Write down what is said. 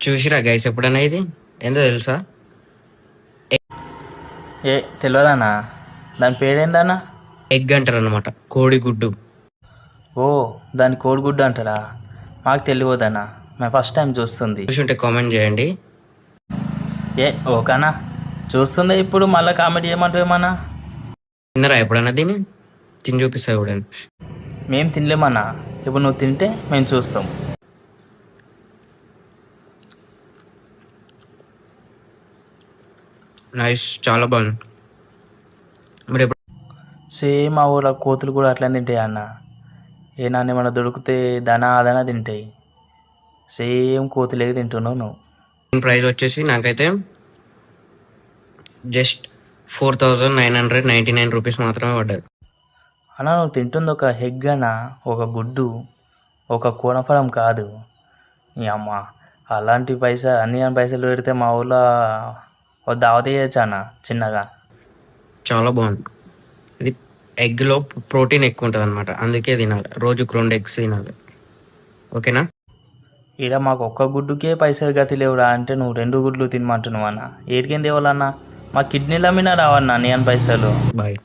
చూసిరా గైస్ ఎప్పుడైనా ఇది ఏందో తెలుసా? ఏ తెలియదన్నా, దాని పేరేందన్నా? ఎగ్ అంటారు అనమాట, కోడిగుడ్డు. ఓ, దాని కోడిగుడ్డు అంటారా? మాకు తెలియదన్నా, మేము ఫస్ట్ టైం చూస్తుంది. చూసుంటే కామెంట్ చేయండి. ఏ ఓకేనా, చూస్తుంది ఇప్పుడు మళ్ళీ కామెడీ చేయమంటావు ఏమన్నా? తిన్నరా ఎప్పుడన్నా దీన్ని? తిని చూపిస్తా చూడండి. మేము తినలేమన్నా, ఇప్పుడు నువ్వు తింటే మేము చూస్తాం. నైస్, చాలా బాగుంది. మరి ఎప్పుడు సేమ్ మా ఊళ్ళో కోతులు కూడా అట్లా తింటాయి అన్న. ఏ నాన్న ఏమన్నా దొరికితే అదనా తింటాయి. సేమ్ కోతులేగా తింటున్నావు నువ్వు. ప్రైస్ వచ్చేసి నాకైతే జస్ట్ 4999 రూపీస్ మాత్రమే పడ్డది. అన్న నువ్వు తింటుంది ఒక ఎగ్ అన్న, ఒక గుడ్డు, ఒక కోనఫలం కాదు. ఈ అమ్మ అలాంటి అన్ని పైసలు పెడితే మా ఊళ్ళో దావత చేయొచ్చు అన్న చిన్నగా. చాలా బాగుంది. ఇది ఎగ్లో ప్రోటీన్ ఎక్కువ ఉంటుంది అనమాట, అందుకే తినాలి. రోజుకు 2 ఎగ్స్ తినాలి. ఓకేనా? ఈడ మాకు ఒక్క గుడ్డుకే పైసలు గతి లేవురా అంటే నువ్వు 2 గుడ్లు తినమంటున్నావు అన్న. ఏడికేం తేవాలన్నా? మా కిడ్నీల మీద రావన్నా నీ అని పైసలు. బాయ్.